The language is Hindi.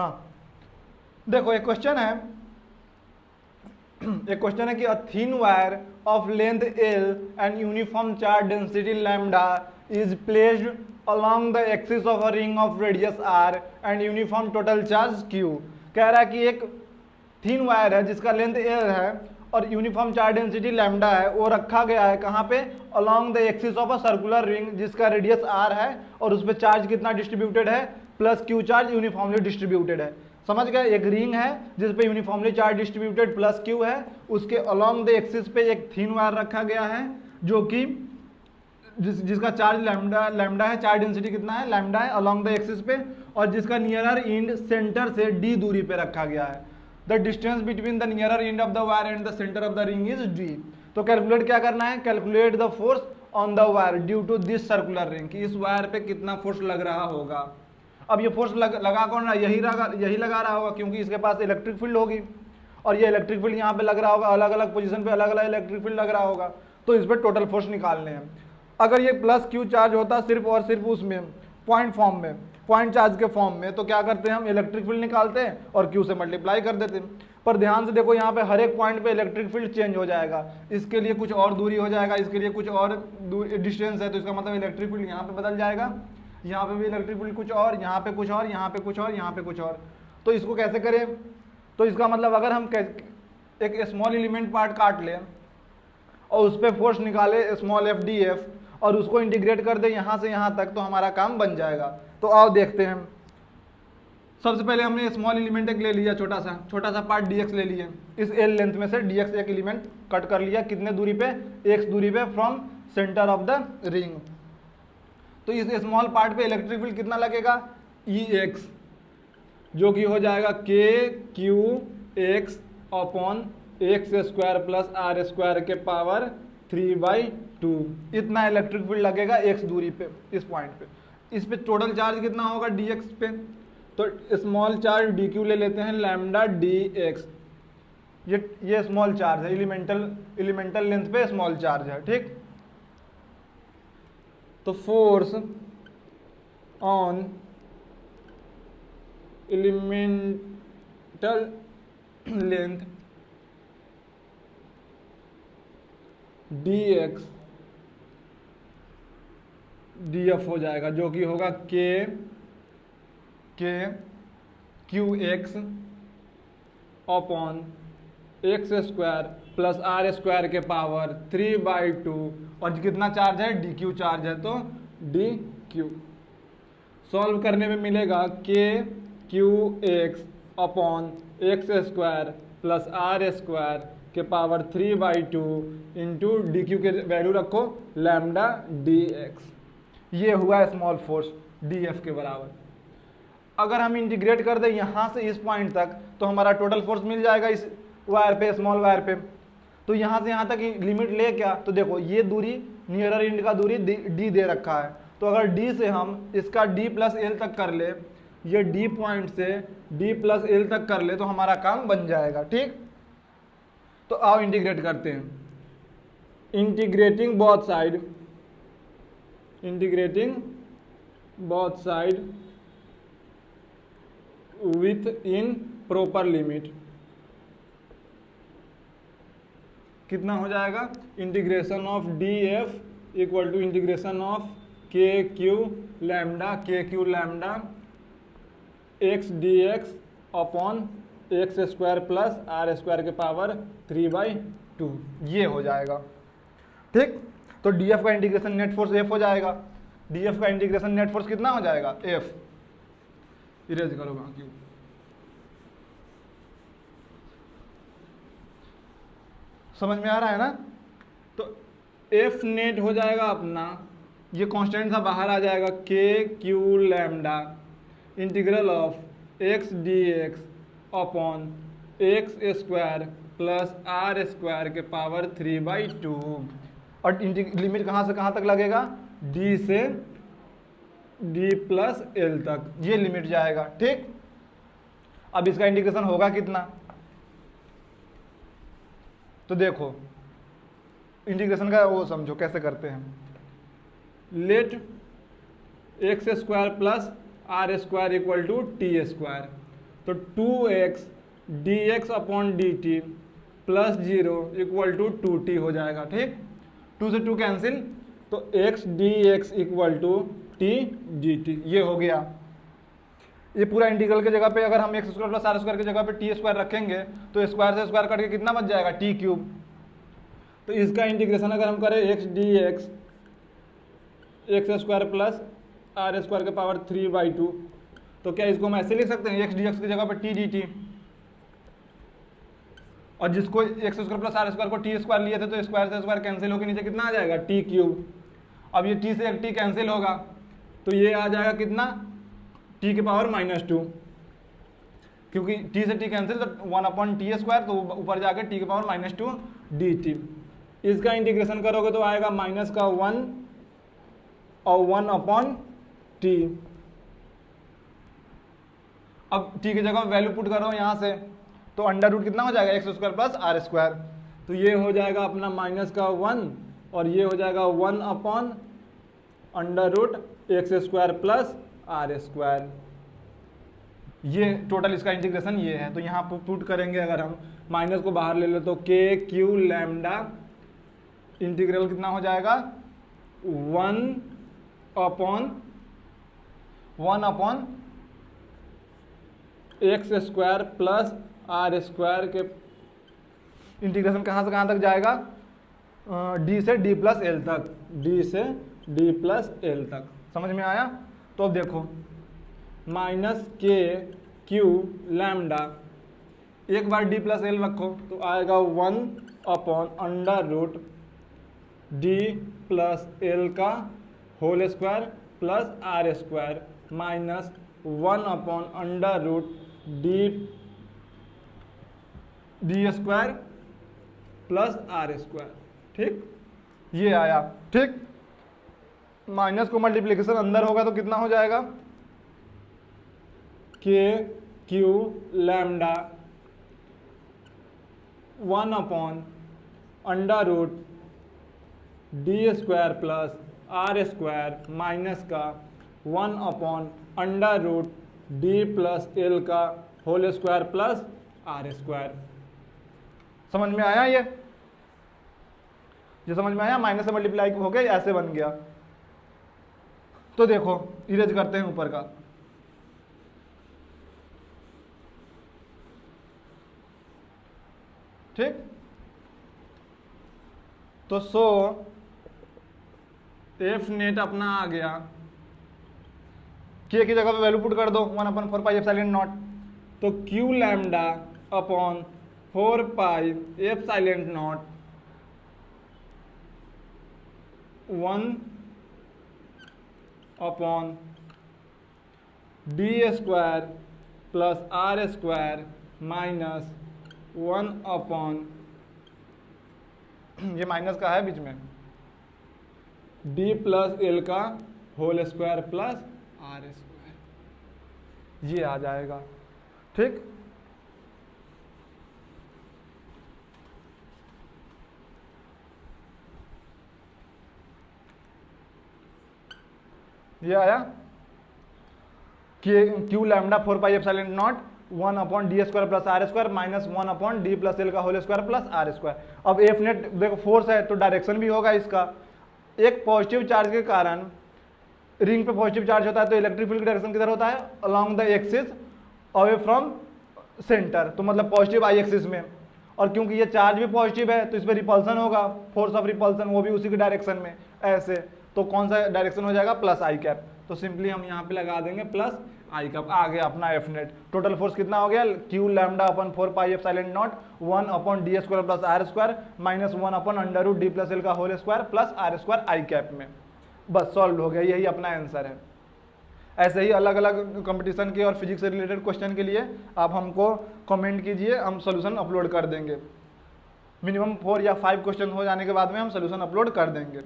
हाँ देखो एक क्वेश्चन है कि a thin wire of length L and uniform charge density lambda is placed along the axis of a ring of radius r and uniform total charge q। कह रहा है कि एक थिन वायर है जिसका लेंथ L है और यूनिफॉर्म चार्ज डेंसिटी लैम्डा है, वो रखा गया है कहाँ पे, along the axis of a circular ring जिसका रेडियस r है और उस पर चार्ज कितना डिस्ट्रीब्यूटेड है, plus q charge uniformly distributed है। समझ गए, एक रिंग है जिस पे uniformly charge distributed plus q है, उसके along द एक्सिस पे एक थिन वायर रखा गया है जो कि जिसका चार्ज लैम्डा है, चार्ज डेंसिटी कितना है, लैम्डा है along द एक्सिस पे, और जिसका नियरर एंड सेंटर से d दूरी पे रखा गया है। The distance between the nearer end of the wire and the centre of the ring is d। तो कैलकुलेट क्या करना है, calculate the force on the wire due to this circular ring, कि इस वायर पे कितना फोर्स लग रहा होगा। अब ये फोर्स लगा कौन रहा है, यही लगा रहा होगा क्योंकि इसके पास इलेक्ट्रिक फील्ड होगी और ये इलेक्ट्रिक फील्ड यहाँ पे लग रहा होगा, अलग अलग पोजीशन पे अलग अलग इलेक्ट्रिक फील्ड लग रहा होगा, तो इस पर टोटल फोर्स निकालने हैं। अगर ये प्लस क्यू चार्ज होता सिर्फ और सिर्फ उसमें पॉइंट फॉर्म में, पॉइंट चार्ज के फॉर्म में, तो क्या करते हैं हम इलेक्ट्रिक फील्ड निकालते हैं और क्यू से मल्टीप्लाई कर देते हैं। पर ध्यान से देखो यहाँ पे हर एक पॉइंट पे इलेक्ट्रिक फील्ड चेंज हो जाएगा, इसके लिए कुछ और दूरी हो जाएगा, इसके लिए कुछ और डिस्टेंस है, तो इसका मतलब इलेक्ट्रिक फील्ड यहाँ पे बदल जाएगा, यहाँ पे भी इलेक्ट्रिक फील्ड कुछ और, यहाँ पे कुछ और, यहाँ पे कुछ और, यहाँ पे कुछ और। तो इसको कैसे करें, तो इसका मतलब अगर हम एक स्मॉल एलिमेंट पार्ट काट लें और उस पर फोर्स निकाले स्मॉल एफ डी एफ और उसको इंटीग्रेट कर दें यहाँ से यहाँ तक, तो हमारा काम बन जाएगा। तो आओ देखते हैं। सबसे पहले हमने स्मॉल एलिमेंट एक ले लिया, छोटा सा पार्ट dx ले लिए, इस l लेंथ में से dx एक एलिमेंट कट कर लिया, कितने दूरी पे, x दूरी पे from centre of the ring. तो इस स्मॉल पार्ट पे इलेक्ट्रिक फील्ड कितना लगेगा, Ex, जो कि हो जाएगा kq(x) upon x square plus are square के पावर 3/2। इतना इलेक्ट्रिक फील्ड लगेगा x दूरी पे, इस पॉइंट पे। इस पे टोटल चार्ज कितना होगा dx पे, तो स्मॉल चार्ज dq ले लेते हैं, लैम्डा dx। ये स्मॉल चार्ज है, एलिमेंटल लेंथ पे स्मॉल चार्ज है, ठीक। तो force on elemental length dx df हो जाएगा, जो कि होगा kqx upon x square plus are square के पावर 3/2, और कितना चार्ज है, dq चार्ज है, तो dq। सॉल्व करने में मिलेगा kqx upon x square plus are square के पावर 3/2 इंटू dq के वैल्यू रखो लैम्डा dx। ये हुआ स्मॉल फोर्स df के बराबर। अगर हम इंटीग्रेट कर दें यहाँ से इस पॉइंट तक, तो हमारा टोटल फोर्स मिल जाएगा इस वायर पे, स्मॉल वायर पे। तो यहाँ से यहाँ तक लिमिट ले क्या, तो देखो ये दूरी नियरर एंड का दूरी d दे रखा है, तो अगर d से हम इसका d प्लस एल तक कर ले, ये d पॉइंट से d प्लस एल तक कर ले, तो हमारा काम बन जाएगा, ठीक। तो आओ इंटीग्रेट करते हैं। Integrating both side within proper limit, कितना हो जाएगा, integration of df equal to integration of kq lambda x dx upon x square plus are square के पावर 3/2, ये हो जाएगा, ठीक। तो df का इंटीग्रेशन नेट फोर्स f हो जाएगा, df का इंटीग्रेशन नेट फोर्स कितना हो जाएगा, f। इरेज करो बाकी, समझ में आ रहा है ना। तो f नेट हो जाएगा अपना, ये कांस्टेंट था बाहर आ जाएगा, kq lambda integral of x dx upon x square plus are square के पावर 3/2, और लिमिट कहाँ से कहाँ तक लगेगा, d से d प्लस एल तक, ये लिमिट जाएगा, ठीक। अब इसका इंटीग्रेशन होगा कितना, तो देखो इंटीग्रेशन का वो समझो कैसे करते हैं। Let x square plus are square equal to t square, तो 2x dx अपॉन dt plus 0 equal to 2t हो जाएगा। ठीक, 2 से 2 कैंसिल, तो x dx equal to t dt ये हो गया। ये पूरा इंटीग्रल की जगह पे अगर हम x square plus are square की जगह पे टी स्क्वायर रखेंगे तो स्क्वायर से स्क्वायर कट के कितना बच जाएगा, टी क्यूब। तो इसका इंटीग्रेशन अगर हम करें x dx x square plus are square के पावर 3/2, तो क्या इसको हम ऐसे लिख सकते हैं x dx की जगह पे टी dt, और जिसको x square plus are square को टी स्क्वायर लिए थे तो स्क्वायर से स्क्वायर कैंसिल होकर नीचे कितना आ जाएगा, टी क्यूब। अब ये टी से एक टी कैंसिल होगा तो ये आ जाएगा कितना, टी के पावर -2, क्योंकि टी से टी कैंसिल तो 1/t स्क्वायर, तो ऊपर जाके टी के पावर -2 dt। इसका इंटीग्रेशन करोगे तो आएगा माइनस का 1 और 1/t। अब टी की जगह वैल्यू पुट करो यहाँ से तो अंडर रूट कितना हो जाएगा, x square plus are square, तो ये हो जाएगा अपना माइनस का 1 और ये हो जाएगा 1/√x square plus are square. ये टोटल इसका इंटीग्रेशन ये है। तो यहाँ पुट करेंगे, अगर हम माइनस को बाहर ले लो तो के क्यू लैम्डा इंटीग्रल कितना हो जाएगा, 1/x square plus are square के इंटीग्रेशन कहाँ से कहाँ तक जाएगा, डी से डी प्लस एल तक, डी से डी प्लस एल तक। समझ में आया? तो अब देखो माइनस के क्यू लैम्डा, एक बार डी प्लस एल रखो तो आएगा 1/√d प्लस एल का whole square plus are square minus 1/√d square plus are square. ठीक, ये आया। ठीक, माइनस को मल्टीप्लिकेशन अंदर होगा तो कितना हो जाएगा, k q lambda 1/√d square plus are square minus का 1/√d प्लस एल का whole square plus are square. समझ में आया? ये समझ में आया? माइनस से मल्टीप्लाई हो गया, ऐसे बन गया। तो देखो इरेज करते हैं ऊपर का, ठीक। तो सो एफ नेट अपना आ गया, के की जगह पे वैल्यू पुट कर दो 1/4 पाई एप्सिलॉन नॉट, तो Q lambda upon 4 pi epsilon naught 1/d square plus are square minus 1/, ये माइनस का है बीच में, डी प्लस एल का whole square plus are square, ये आ जाएगा। ठीक, ये आया कि Q lambda 4 pi epsilon naught 1/d square plus are square minus 1/d plus L का whole square plus are square. अब एफ नेट देखो फोर्स है तो डायरेक्शन भी होगा इसका, एक पॉजिटिव चार्ज के कारण रिंग पे पॉजिटिव चार्ज होता है तो इलेक्ट्रिक फील्ड की डायरेक्शन किधर होता है, along the axis away from centre, तो मतलब पॉजिटिव आई एक्सिस में, और क्योंकि ये चार्ज भी पॉजिटिव है तो इस पर रिपल्सन होगा, फोर्स ऑफ रिपल्सन वो भी उसी के डायरेक्शन में ऐसे, तो कौन सा डायरेक्शन हो जाएगा, प्लस आई कैप। तो सिंपली हम यहाँ पे लगा देंगे प्लस आई कैप, आ गया अपना एफ नेट। टोटल फोर्स कितना हो गया, Q lambda upon 4 pi epsilon naught 1/d square plus are square minus 1/√d plus L का whole square plus are square I cap में। बस सॉल्व हो गया, यही अपना आंसर है। ऐसे ही अलग अलग कंपटीशन के और फिजिक्स से रिलेटेड क्वेश्चन के लिए आप हमको कमेंट कीजिए, हम सोल्यूशन अपलोड कर देंगे। मिनिमम 4 या 5 क्वेश्चन हो जाने के बाद में हम सोल्यूशन अपलोड कर देंगे।